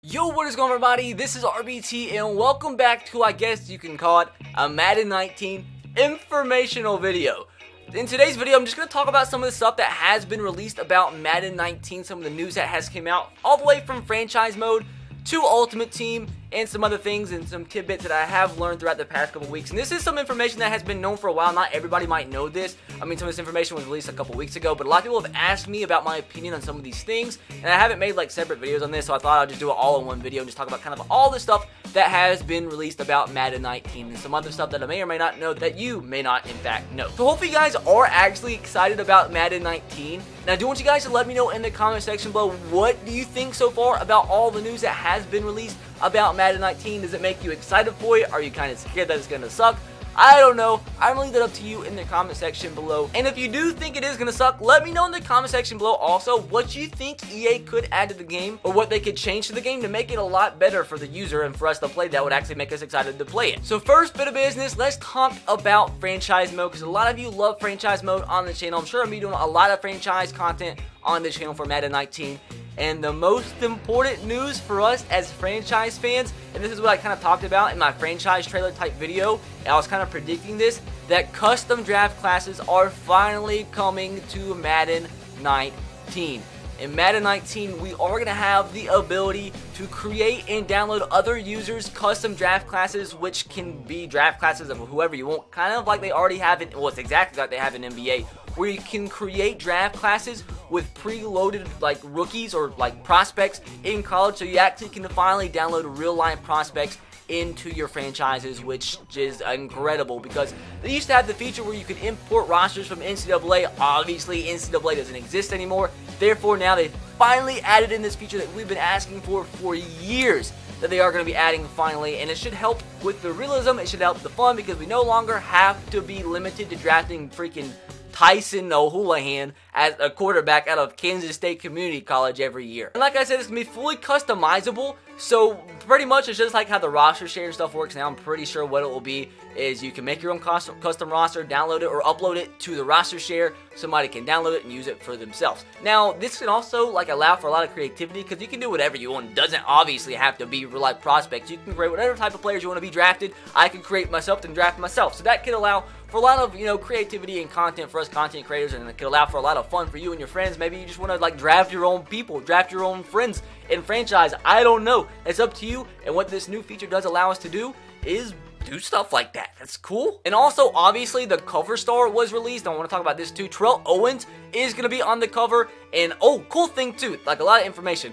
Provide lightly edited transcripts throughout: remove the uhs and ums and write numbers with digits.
Yo, what is going on, everybody? This is RBT and welcome back to, I guess you can call it, a Madden 19 informational video. In today's video, I'm just going to talk about some of the stuff that has been released about Madden 19, some of the news that has come out, all the way from franchise mode to Ultimate Team, and some other things and some tidbits that I have learned throughout the past couple weeks. And this is some information that has been known for a while. Not everybody might know this. I mean, some of this information was released a couple weeks ago, but a lot of people have asked me about my opinion on some of these things, and I haven't made like separate videos on this, so I thought I'd just do it all in one video and just talk about kind of all the stuff that has been released about Madden 19 and some other stuff that I may or may not know that you may not in fact know. So hopefully you guys are actually excited about Madden 19. Now I do want you guys to let me know in the comment section below, what do you think so far about all the news that has been released about Madden 19? Does it make you excited for it? Are you kind of scared that it's going to suck? I don't know. I'm going to leave that up to you in the comment section below. And if you do think it is going to suck, let me know in the comment section below also what you think EA could add to the game or what they could change to the game to make it a lot better for the user and for us to play that would actually make us excited to play it. So first bit of business, let's talk about franchise mode, because a lot of you love franchise mode on the channel. I'm sure I'm going to be doing a lot of franchise content on the channel for Madden 19. And the most important news for us as franchise fans, and this is what I kind of talked about in my franchise trailer type video, and I was kind of predicting this, that custom draft classes are finally coming to Madden 19. In Madden 19, we are going to have the ability to create and download other users' custom draft classes, which can be draft classes of whoever you want, kind of like they already have in, well, it's exactly like they have in NBA, where you can create draft classes with preloaded like rookies or like prospects in college, so you actually can finally download real life prospects into your franchises, which is incredible because they used to have the feature where you could import rosters from NCAA. Obviously NCAA doesn't exist anymore, therefore now they finally added in this feature that we've been asking for years, that they are going to be adding finally, and it should help with the realism, it should help the fun, because we no longer have to be limited to drafting freaking Tyson O'Houlihan as a quarterback out of Kansas State Community College every year. And like I said, it's going to be fully customizable, so pretty much it's just like how the roster share and stuff works now. I'm pretty sure what it will be is you can make your own custom roster, download it, or upload it to the roster share. Somebody can download it and use it for themselves. Now, this can also like allow for a lot of creativity, because you can do whatever you want. It doesn't obviously have to be real life prospects. You can create whatever type of players you want to be drafted. I can create myself and draft myself. So that can allow for a lot of, you know, creativity and content for us content creators, and it can allow for a lot of fun for you and your friends. Maybe you just want to like draft your own people, draft your own friends in franchise. I don't know. It's up to you. And what this new feature does allow us to do is do stuff like that. That's cool. And also, obviously, the cover star was released. I want to talk about this too. Terrell Owens is going to be on the cover. And oh, cool thing too, like a lot of information.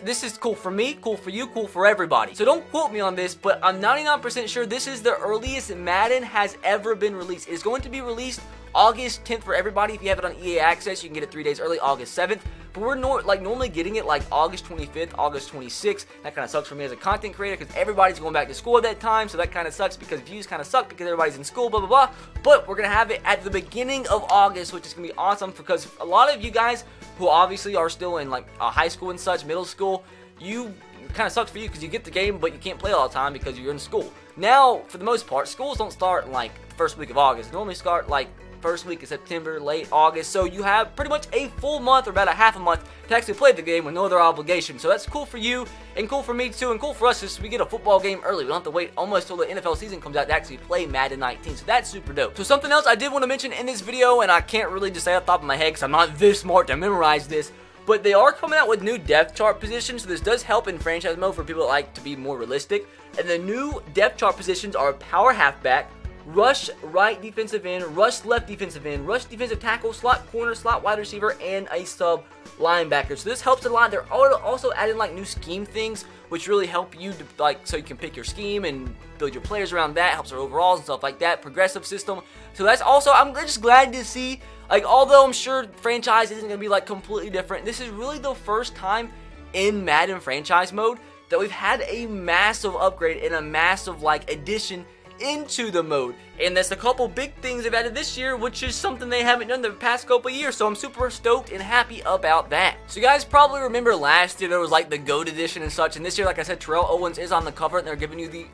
This is cool for me, cool for you, cool for everybody. So don't quote me on this, but I'm 99% sure this is the earliest Madden has ever been released. It's going to be released August 10th for everybody. If you have it on EA Access, you can get it 3 days early, August 7th. But we're normally getting it like August 25th, August 26th. That kind of sucks for me as a content creator, because everybody's going back to school at that time. So that kind of sucks because views kind of suck because everybody's in school, blah, blah, blah. But we're going to have it at the beginning of August, which is going to be awesome, because a lot of you guys who obviously are still in like high school and such, middle school, you kind of sucks for you because you get the game, but you can't play all the time because you're in school. Now, for the most part, schools don't start in like the first week of August. They normally start like first week of September, late August, so you have pretty much a full month or about a half a month to actually play the game with no other obligation. So that's cool for you, and cool for me too, and cool for us, just we get a football game early. We don't have to wait almost till the NFL season comes out to actually play Madden 19, so that's super dope. So something else I did want to mention in this video, and I can't really just say off the top of my head because I'm not this smart to memorize this, but they are coming out with new depth chart positions, so this does help in franchise mode for people that like to be more realistic. And the new depth chart positions are power halfback, rush right defensive end, rush left defensive end, rush defensive tackle, slot corner, slot wide receiver, and a sub linebacker. So this helps a lot. They're also adding like new scheme things, which really help you to, like, so you can pick your scheme and build your players around that. Helps our overalls and stuff like that. Progressive system. So that's also, I'm just glad to see, like, although I'm sure franchise isn't going to be like completely different, this is really the first time in Madden franchise mode that we've had a massive upgrade and a massive like addition into the mode. And that's a couple big things they've added this year, which is something they haven't done the past couple years, so I'm super stoked and happy about that. So you guys probably remember last year there was like the GOAT edition and such, and this year, like I said, Terrell Owens is on the cover, and they're giving you the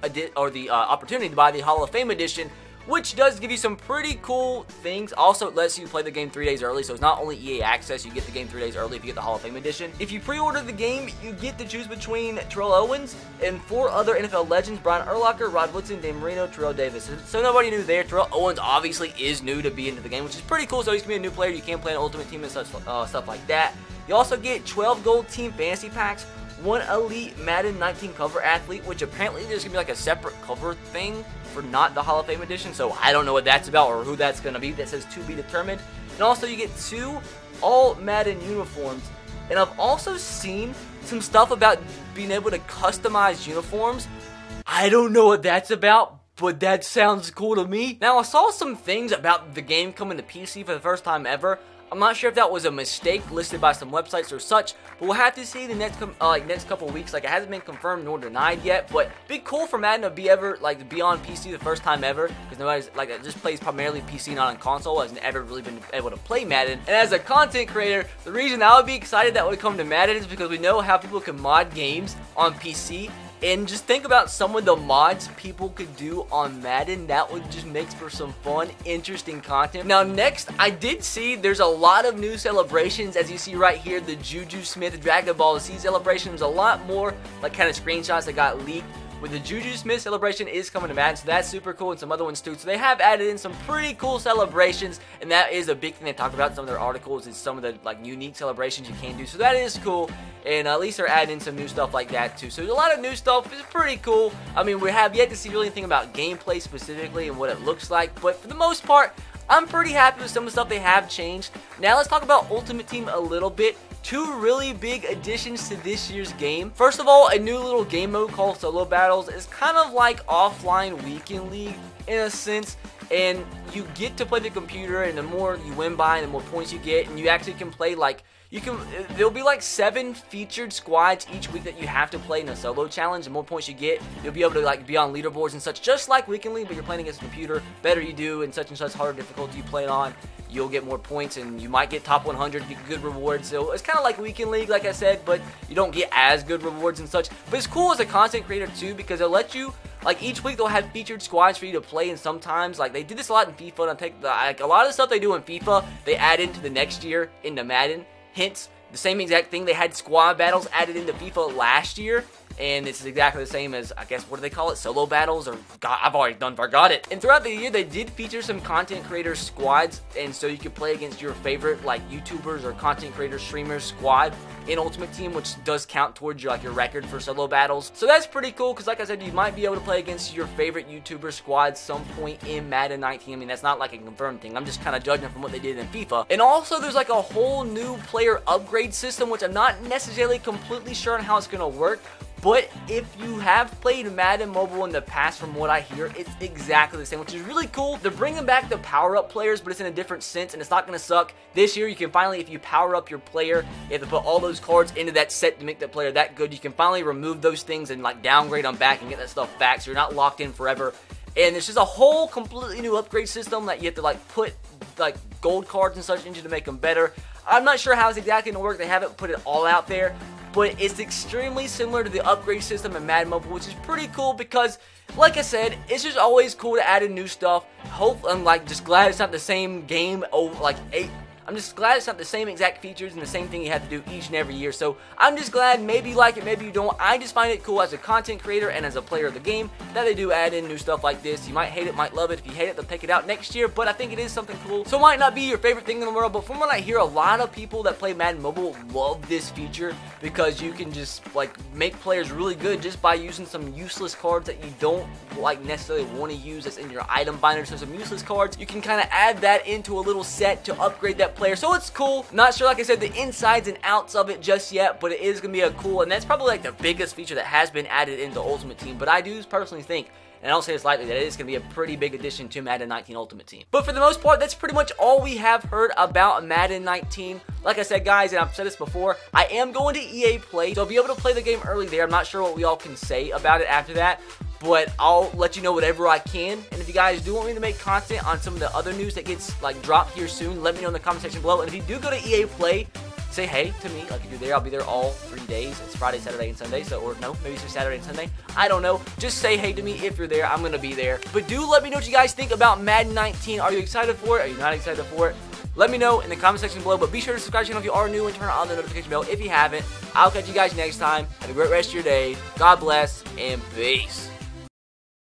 opportunity to buy the Hall of Fame edition, which does give you some pretty cool things. Also, it lets you play the game 3 days early, so it's not only EA Access, you get the game 3 days early if you get the Hall of Fame edition. If you pre-order the game, you get to choose between Terrell Owens and 4 other NFL legends: Brian Urlacher, Rod Woodson, Dan Marino, Terrell Davis. So nobody knew there. Terrell Owens obviously is new to be into the game, which is pretty cool, so he's going to be a new player. You can play an Ultimate Team and such stuff like that. You also get 12 gold team fantasy packs, 1 elite Madden 19 cover athlete, which apparently there's going to be like a separate cover thing for not the Hall of Fame edition, so I don't know what that's about or who that's going to be. That says to be determined. And also you get 2 all Madden uniforms. And I've also seen some stuff about being able to customize uniforms. I don't know what that's about, but that sounds cool to me. Now, I saw some things about the game coming to PC for the first time ever. I'm not sure if that was a mistake listed by some websites or such, but we'll have to see the next couple weeks. Like, it hasn't been confirmed nor denied yet, but be cool for Madden to be on PC the first time ever, because nobody's that just plays primarily PC, not on console, has never really been able to play Madden. And as a content creator, the reason I would be excited that would come to Madden is because we know how people can mod games on PC. And just think about some of the mods people could do on Madden. That would just make for some fun, interesting content. Now, next, I did see there's a lot of new celebrations. As you see right here, the JuJu Smith Dragon Ball Z celebration. There's a lot more like kind of screenshots that got leaked. With the JuJu Smith celebration is coming to Madden, so that's super cool, and some other ones too. So they have added in some pretty cool celebrations, and that is a big thing they talk about in some of their articles, is some of the unique celebrations you can do. So that is cool, and at least they're adding in some new stuff like that too. So there's a lot of new stuff. It's pretty cool. I mean, we have yet to see really anything about gameplay specifically and what it looks like, but for the most part, I'm pretty happy with some of the stuff they have changed. Now let's talk about Ultimate Team a little bit. 2 really big additions to this year's game. First of all, a new little game mode called Solo Battles. It's kind of like offline Weekend League in a sense, and you get to play the computer, and the more you win by, the more points you get, and you actually can play there'll be like 7 featured squads each week that you have to play in a solo challenge. The more points you get, you'll be able to be on leaderboards and such, just like Weekend League, but you're playing against a computer. Better you do and such harder difficulty you play it on, you'll get more points, and you might get top 100, get good rewards. So it's kind of like Weekend League, like I said, but you don't get as good rewards and such. But it's cool as a content creator too, because it'll let you, each week they'll have featured squads for you to play, and sometimes, they did this a lot in FIFA, and a lot of the stuff they do in FIFA, they add into the next year into Madden. Hence, the same exact thing, they had squad battles added into FIFA last year, and it's exactly the same as, I guess, what do they call it? Solo battles? Or, God, I've already forgot it. And throughout the year, they did feature some content creator squads, and so you could play against your favorite, YouTubers or content creator streamers squad in Ultimate Team, which does count towards your record for solo battles. So that's pretty cool, because like I said, you might be able to play against your favorite YouTuber squad some point in Madden 19. I mean, that's not a confirmed thing. I'm just kind of judging from what they did in FIFA. And also, there's a whole new player upgrade system, which I'm not necessarily completely sure on how it's going to work. But if you have played Madden Mobile in the past, from what I hear, it's exactly the same, which is really cool. They're bringing back the power-up players, but it's in a different sense, and it's not going to suck. This year, you can finally, if you power up your player, you have to put all those cards into that set to make that player that good. You can finally remove those things and downgrade them back and get that stuff back, so you're not locked in forever. And it's just a whole completely new upgrade system that you have to put gold cards and such into to make them better. I'm not sure how it's exactly going to work. They haven't put it all out there. But it's extremely similar to the upgrade system in Madden Mobile, which is pretty cool because, like I said, it's just always cool to add in new stuff. I'm just glad it's not the same game over I'm just glad it's not the same exact features and the same thing you have to do each and every year. So I'm just glad, maybe you like it, maybe you don't. I just find it cool as a content creator and as a player of the game that they do add in new stuff like this. You might hate it, might love it. If you hate it, they'll take it out next year, but I think it is something cool. So it might not be your favorite thing in the world, but from what I hear, a lot of people that play Madden Mobile love this feature because you can just make players really good just by using some useless cards that you don't necessarily want to use that's in your item binder. So some useless cards, you can kind of add that into a little set to upgrade that player. So it's cool. Not sure, like I said, the insides and outs of it just yet, but it is going to be a cool, and that's probably the biggest feature that has been added into Ultimate Team. But I do personally think, and I don't say this lightly, that it is going to be a pretty big addition to Madden 19 Ultimate Team. But for the most part, that's pretty much all we have heard about Madden 19. Like I said, guys, and I've said this before, I am going to EA Play, so I'll be able to play the game early there. I'm not sure what we all can say about it after that, but I'll let you know whatever I can. And if you guys do want me to make content on some of the other news that gets dropped here soon, let me know in the comment section below. And if you do go to EA Play say hey to me. Like, if you're there, I'll be there all 3 days. It's Friday, Saturday, and Sunday. So, or no, maybe it's just Saturday and Sunday. I don't know. Just say hey to me if you're there. I'm going to be there. But do let me know what you guys think about Madden 19. Are you excited for it? Are you not excited for it? Let me know in the comment section below. But be sure to subscribe to the channel if you are new and turn on the notification bell if you haven't. I'll catch you guys next time. Have a great rest of your day. God bless and peace.